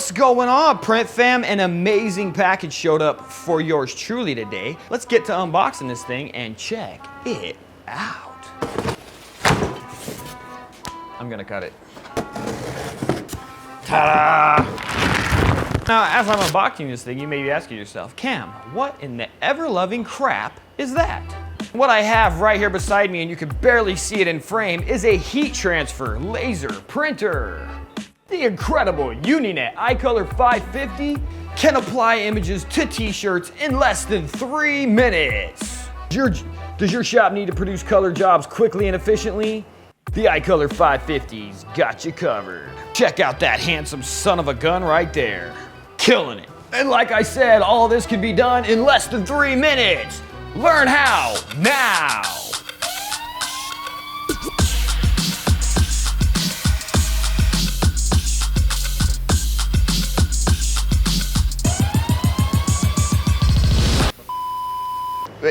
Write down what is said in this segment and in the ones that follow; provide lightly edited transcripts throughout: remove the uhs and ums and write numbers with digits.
What's going on, Print Fam? An amazing package showed up for yours truly today. Let's get to unboxing this thing and check it out. I'm gonna cut it. Ta-da! Now, as I'm unboxing this thing, you may be asking yourself, Cam, what in the ever-loving crap is that? What I have right here beside me, and you can barely see it in frame, is a heat transfer laser printer. The incredible Uninet IColor 550 can apply images to t-shirts in less than 3 minutes. Does your shop need to produce color jobs quickly and efficiently? The IColor 550's got you covered. Check out that handsome son of a gun right there. Killing it. And like I said, all this can be done in less than 3 minutes. Learn how now.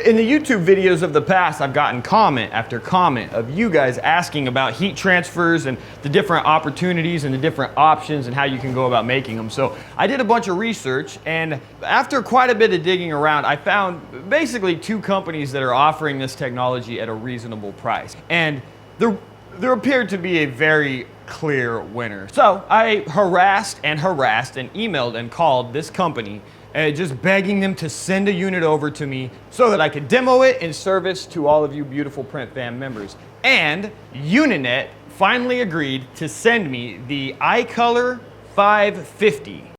In the YouTube videos of the past, I've gotten comment after comment of you guys asking about heat transfers and the different opportunities and the different options and how you can go about making them. So I did a bunch of research, and after quite a bit of digging around, I found basically 2 companies that are offering this technology at a reasonable price. And there appeared to be a very clear winner. So I harassed and emailed and called this company, just begging them to send a unit over to me so that I could demo it in service to all of you beautiful Print Fam members. And Uninet finally agreed to send me the IColor 550.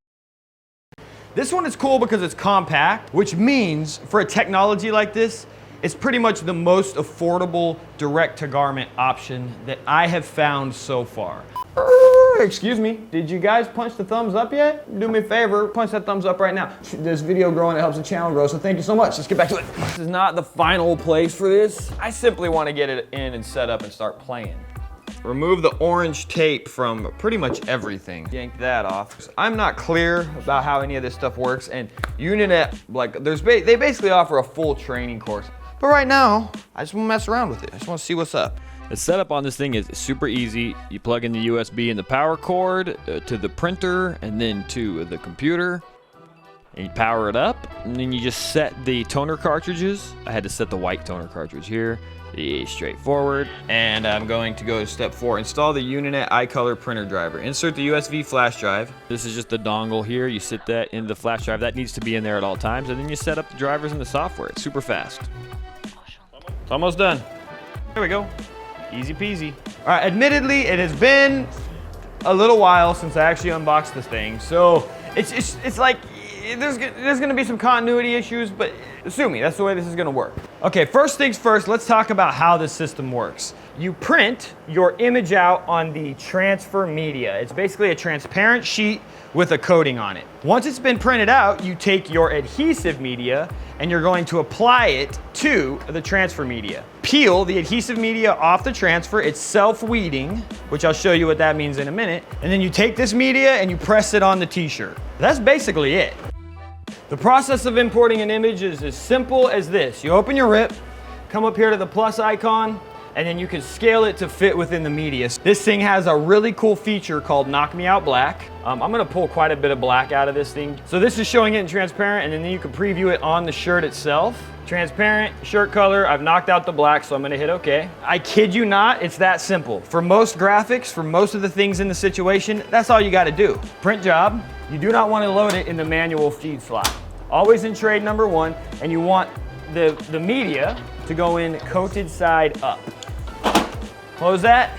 This one is cool because it's compact, which means for a technology like this, it's pretty much the most affordable direct-to-garment option that I have found so far. Excuse me, did you guys punch the thumbs up yet? Do me a favor, punch that thumbs up right now. This video growing, it helps the channel grow, so thank you so much. Let's get back to it. This is not the final place for this. I simply want to get it in and set up and start playing. Remove the orange tape from pretty much everything. Yank that off. I'm not clear about how any of this stuff works, and Uninet, like, they basically offer a full training course. But right now, I just want to mess around with it. I just want to see what's up. The setup on this thing is super easy. You plug in the USB and the power cord to the printer and then to the computer. And you power it up, and then you just set the toner cartridges. I had to set the white toner cartridge here. Straightforward. And I'm going to go to step 4. Install the Uninet IColor printer driver. Insert the USB flash drive. This is just the dongle here. You sit that in the flash drive. That needs to be in there at all times. And then you set up the drivers and the software. It's super fast. It's almost done. There we go. Easy peasy. All right, admittedly, it has been a little while since I actually unboxed this thing, so it's like there's gonna be some continuity issues, but sue me, that's the way this is gonna work. Okay, first things first, let's talk about how this system works. You print your image out on the transfer media. It's basically a transparent sheet with a coating on it. Once it's been printed out, you take your adhesive media and you're going to apply it to the transfer media. Peel the adhesive media off the transfer. It's self-weeding, which I'll show you what that means in a minute. And then you take this media and you press it on the t-shirt. That's basically it. The process of importing an image is as simple as this. You open your rip, come up here to the plus icon, and then you can scale it to fit within the media. This thing has a really cool feature called Knock Me Out Black. I'm gonna pull quite a bit of black out of this thing. So this is showing it in transparent, and then you can preview it on the shirt itself. Transparent, shirt color, I've knocked out the black, so I'm gonna hit OK. I kid you not, it's that simple. For most graphics, for most of the things in the situation, that's all you gotta do. Print job, you do not wanna load it in the manual feed slot. Always in trade number 1, and you want the media to go in coated side up. Close that.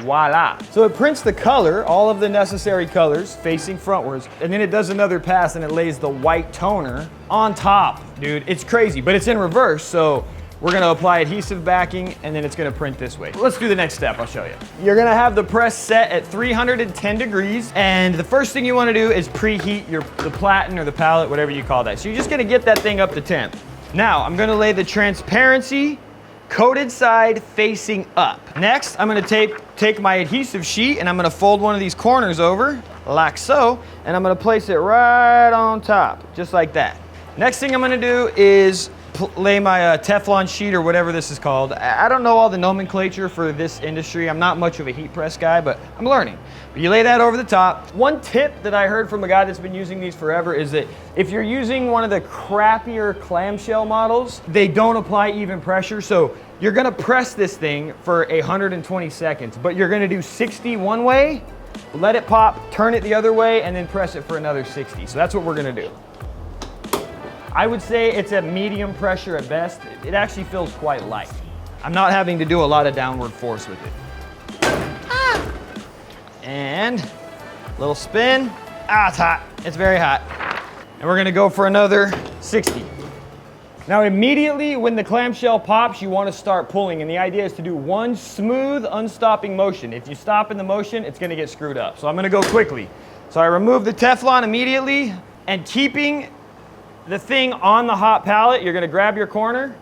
Voila. So it prints the color, all of the necessary colors facing frontwards, and then it does another pass and it lays the white toner on top. Dude, it's crazy, but it's in reverse, so we're gonna apply adhesive backing and then it's gonna print this way. Let's do the next step, I'll show you. You're gonna have the press set at 310 degrees, and the first thing you wanna do is preheat the platen or the palette, whatever you call that. So you're just gonna get that thing up to temp. Now, I'm gonna lay the transparency coated side facing up. Next, I'm gonna take my adhesive sheet and I'm gonna fold one of these corners over, like so, and I'm gonna place it right on top, just like that. Next thing I'm gonna do is lay my Teflon sheet or whatever this is called. I don't know all the nomenclature for this industry. I'm not much of a heat press guy, but I'm learning. But you lay that over the top. One tip that I heard from a guy that's been using these forever is that if you're using one of the crappier clamshell models, they don't apply even pressure. So you're gonna press this thing for 120 seconds, but you're gonna do 60 one way, let it pop, turn it the other way, and then press it for another 60. So that's what we're gonna do. I would say it's at medium pressure at best. It actually feels quite light. I'm not having to do a lot of downward force with it. And a little spin. It's hot. It's very hot. And we're gonna go for another 60. Now immediately when the clamshell pops, you wanna start pulling, and the idea is to do one smooth, unstopping motion. If you stop in the motion, it's gonna get screwed up. So I'm gonna go quickly. So I remove the Teflon immediately, and keeping the thing on the hot pallet, you're gonna grab your corner,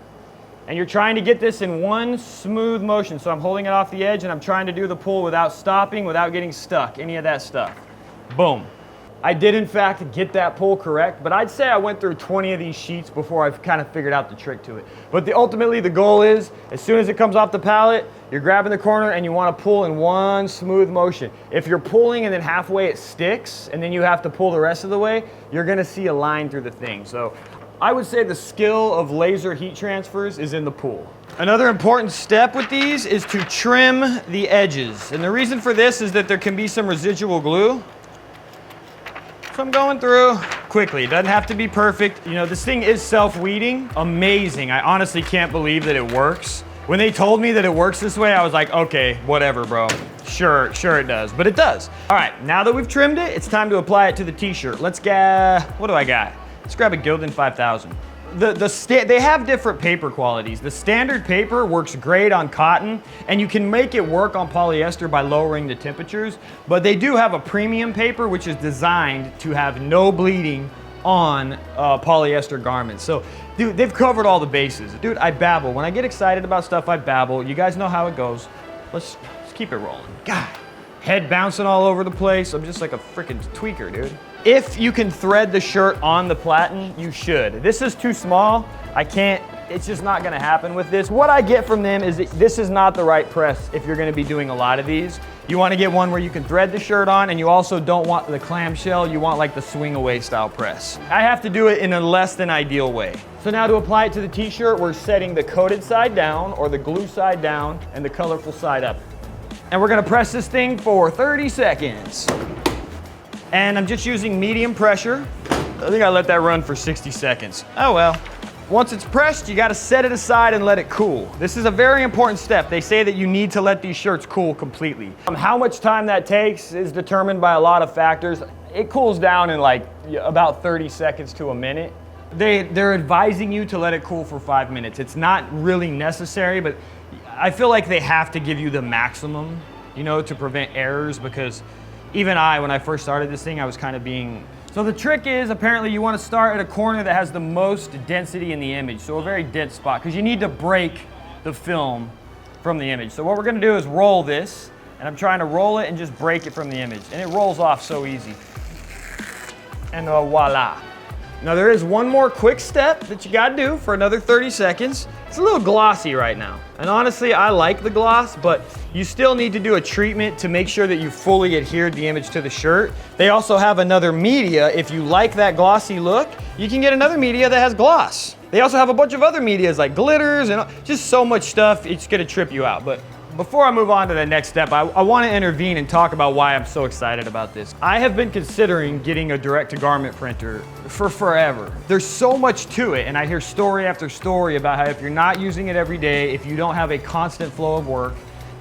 and you're trying to get this in one smooth motion. So I'm holding it off the edge, and I'm trying to do the pull without stopping, without getting stuck, any of that stuff. Boom. I did in fact get that pull correct, but I'd say I went through 20 of these sheets before I've kind of figured out the trick to it. But ultimately the goal is, as soon as it comes off the pallet, you're grabbing the corner and you want to pull in one smooth motion. If you're pulling and then halfway it sticks and then you have to pull the rest of the way, you're going to see a line through the thing. So I would say the skill of laser heat transfers is in the pull. Another important step with these is to trim the edges. And the reason for this is that there can be some residual glue. So I'm going through quickly. It doesn't have to be perfect. You know, this thing is self-weeding. Amazing. I honestly can't believe that it works. When they told me that it works this way, I was like, okay, whatever, bro. Sure it does, but it does. All right, now that we've trimmed it, it's time to apply it to the t-shirt. Let's get, what do I got? Let's grab a Gildan 5000. They have different paper qualities. The standard paper works great on cotton, and you can make it work on polyester by lowering the temperatures, but they do have a premium paper which is designed to have no bleeding on polyester garments. So, dude, they've covered all the bases. Dude, I babble. When I get excited about stuff, I babble. You guys know how it goes. Let's keep it rolling. God, head bouncing all over the place. I'm just like a freaking tweaker, dude. If you can thread the shirt on the platen, you should. This is too small. I can't, it's just not gonna happen with this. What I get from them is that this is not the right press if you're gonna be doing a lot of these. You wanna get one where you can thread the shirt on, and you also don't want the clamshell, you want like the swing away style press. I have to do it in a less than ideal way. So now to apply it to the t-shirt, we're setting the coated side down or the glue side down and the colorful side up. And we're gonna press this thing for 30 seconds. And I'm just using medium pressure. I think I let that run for 60 seconds. Oh well. Once it's pressed, you gotta set it aside and let it cool. This is a very important step. They say that you need to let these shirts cool completely. How much time that takes is determined by a lot of factors. It cools down in like about 30 seconds to a minute. They're advising you to let it cool for 5 minutes. It's not really necessary, but I feel like they have to give you the maximum, you know, to prevent errors, because even when I first started this thing, I was kind of being... So the trick is, apparently you want to start at a corner that has the most density in the image, so a very dense spot, because you need to break the film from the image. So what we're going to do is roll this, and I'm trying to roll it and just break it from the image, and it rolls off so easy. And voila. Now there is one more quick step that you got to do for another 30 seconds. It's a little glossy right now, and honestly I like the gloss, but you still need to do a treatment to make sure that you fully adhered the image to the shirt. They also have another media. If you like that glossy look, you can get another media that has gloss. They also have a bunch of other medias like glitters and just so much stuff, it's gonna trip you out. But before I move on to the next step, I want to intervene and talk about why I'm so excited about this. I have been considering getting a direct-to-garment printer for forever. There's so much to it, and I hear story after story about how if you're not using it every day, if you don't have a constant flow of work,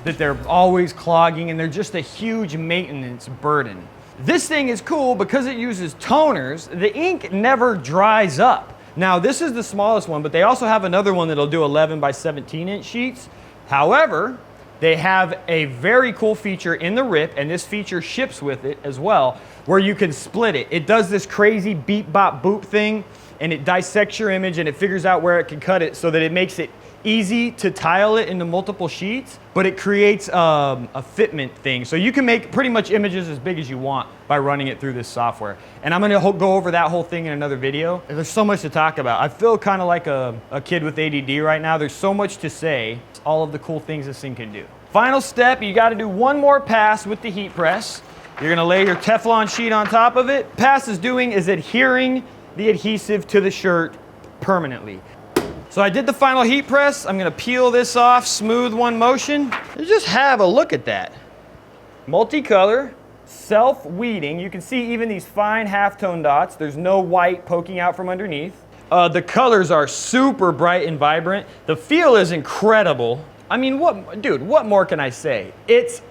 that they're always clogging and they're just a huge maintenance burden. This thing is cool because it uses toners. The ink never dries up. Now, this is the smallest one, but they also have another one that'll do 11 by 17 inch sheets. However, they have a very cool feature in the RIP, and this feature ships with it as well, where you can split it. It does this crazy beep bop boop thing, and it dissects your image and it figures out where it can cut it so that it makes it easy to tile it into multiple sheets, but it creates a fitment thing. So you can make pretty much images as big as you want by running it through this software. And I'm gonna go over that whole thing in another video. There's so much to talk about. I feel kind of like a kid with ADD right now. There's so much to say, all of the cool things this thing can do. Final step, you gotta do one more pass with the heat press. You're gonna lay your Teflon sheet on top of it. Pass is doing is adhering the adhesive to the shirt permanently. So I did the final heat press. I'm gonna peel this off, smooth one motion. Just have a look at that. Multicolor, self-weeding. You can see even these fine halftone dots. There's no white poking out from underneath. The colors are super bright and vibrant. The feel is incredible. I mean, what more can I say? It's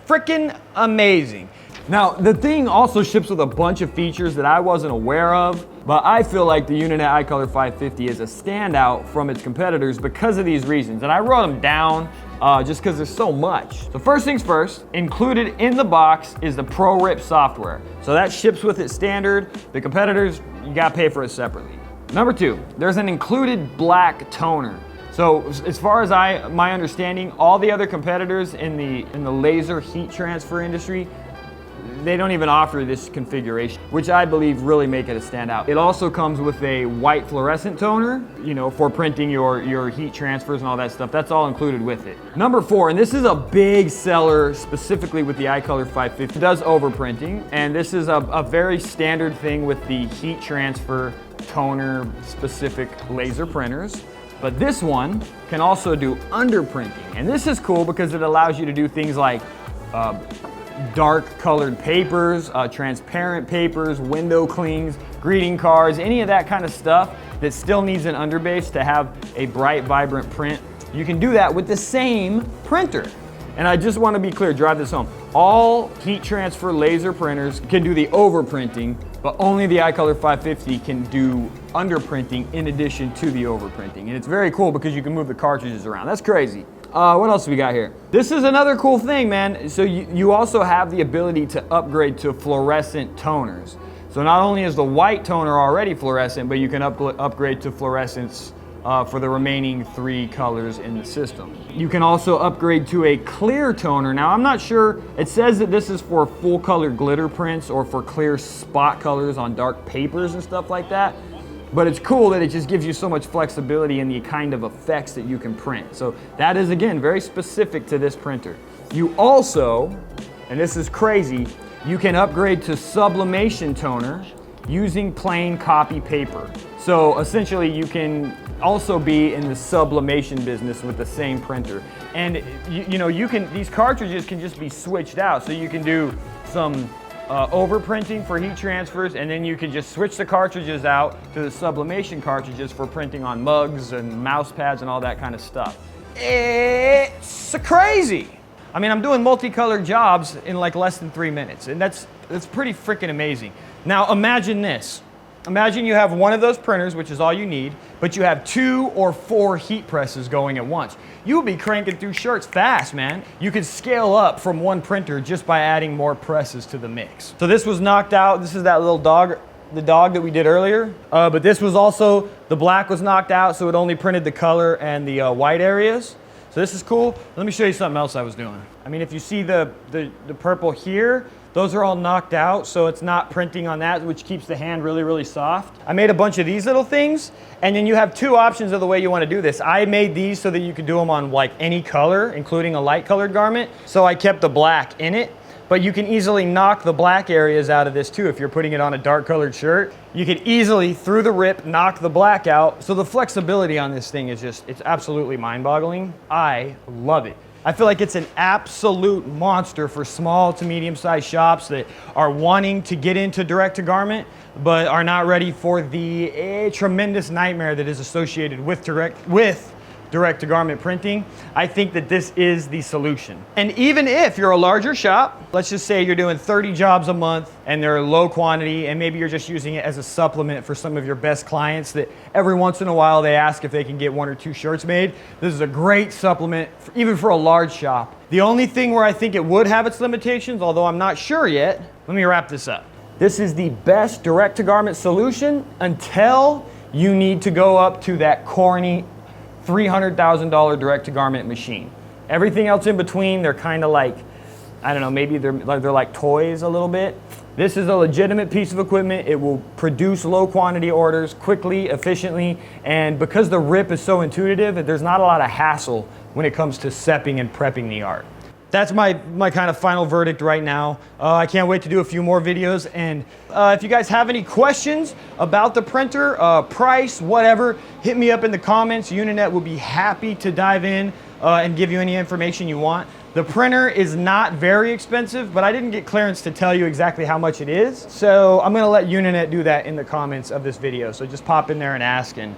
freaking amazing. Now, the thing also ships with a bunch of features that I wasn't aware of, but I feel like the Uninet IColor 550 is a standout from its competitors because of these reasons. And I wrote them down just because there's so much. So first things first, included in the box is the ProRip software. So that ships with it standard. The competitors, you gotta pay for it separately. Number two, there's an included black toner. So as far as my understanding, all the other competitors in the laser heat transfer industry, they don't even offer this configuration, which I believe really make it a standout. It also comes with a white fluorescent toner, you know, for printing your heat transfers and all that stuff. That's all included with it. Number four, and this is a big seller specifically with the IColor 550, it does overprinting, and this is a very standard thing with the heat transfer toner specific laser printers. But this one can also do underprinting, and this is cool because it allows you to do things like dark colored papers, transparent papers, window clings, greeting cards, any of that kind of stuff that still needs an underbase to have a bright, vibrant print. You can do that with the same printer. And I just want to be clear, drive this home. All heat transfer laser printers can do the overprinting, but only the IColor 550 can do underprinting in addition to the overprinting. And it's very cool because you can move the cartridges around. That's crazy. What else we got here? This is another cool thing, man. So you also have the ability to upgrade to fluorescent toners. So not only is the white toner already fluorescent, but you can upgrade to fluorescence for the remaining 3 colors in the system. You can also upgrade to a clear toner. Now I'm not sure, it says that this is for full color glitter prints or for clear spot colors on dark papers and stuff like that. But it's cool that it just gives you so much flexibility in the kind of effects that you can print. So that is, again, very specific to this printer. You also, and this is crazy, you can upgrade to sublimation toner using plain copy paper. So essentially you can also be in the sublimation business with the same printer. And you know, these cartridges can just be switched out. So you can do some overprinting for heat transfers, and then you can just switch the cartridges out to the sublimation cartridges for printing on mugs and mouse pads and all that kind of stuff. It's crazy. I mean, I'm doing multicolored jobs in like less than 3 minutes, and that's pretty freaking amazing. Now imagine this. Imagine you have one of those printers, which is all you need, but you have 2 or 4 heat presses going at once. You'll be cranking through shirts fast, man. You could scale up from one printer just by adding more presses to the mix. So this was knocked out. This is that little dog, the dog that we did earlier. But this was also, the black was knocked out, so it only printed the color and the white areas. So this is cool. Let me show you something else I was doing. I mean, if you see the purple here, those are all knocked out, so it's not printing on that, which keeps the hand really, really soft. I made a bunch of these little things, and then you have 2 options of the way you want to do this. I made these so that you could do them on like any color, including a light colored garment, so I kept the black in it. But you can easily knock the black areas out of this too. If you're putting it on a dark colored shirt, you could easily, through the rip, knock the black out. So the flexibility on this thing is just, it's absolutely mind-boggling. I love it. I feel like it's an absolute monster for small to medium-sized shops that are wanting to get into direct-to-garment, but are not ready for the tremendous nightmare that is associated with direct-to-garment printing. I think that this is the solution. And even if you're a larger shop, let's just say you're doing 30 jobs a month and they're low quantity, and maybe you're just using it as a supplement for some of your best clients that every once in a while they ask if they can get 1 or 2 shirts made. This is a great supplement, even for a large shop. The only thing where I think it would have its limitations, although I'm not sure yet, let me wrap this up. This is the best direct-to-garment solution until you need to go up to that corny $300,000 direct-to-garment machine. Everything else in between, they're kind of like, I don't know, maybe they're like toys a little bit. This is a legitimate piece of equipment. It will produce low quantity orders quickly, efficiently, and because the rip is so intuitive, there's not a lot of hassle when it comes to sepping and prepping the art. That's my kind of final verdict right now. I can't wait to do a few more videos, and if you guys have any questions about the printer, price, whatever, hit me up in the comments. Uninet will be happy to dive in and give you any information you want. The printer is not very expensive, but I didn't get clearance to tell you exactly how much it is, so I'm gonna let Uninet do that in the comments of this video. So just pop in there and ask, and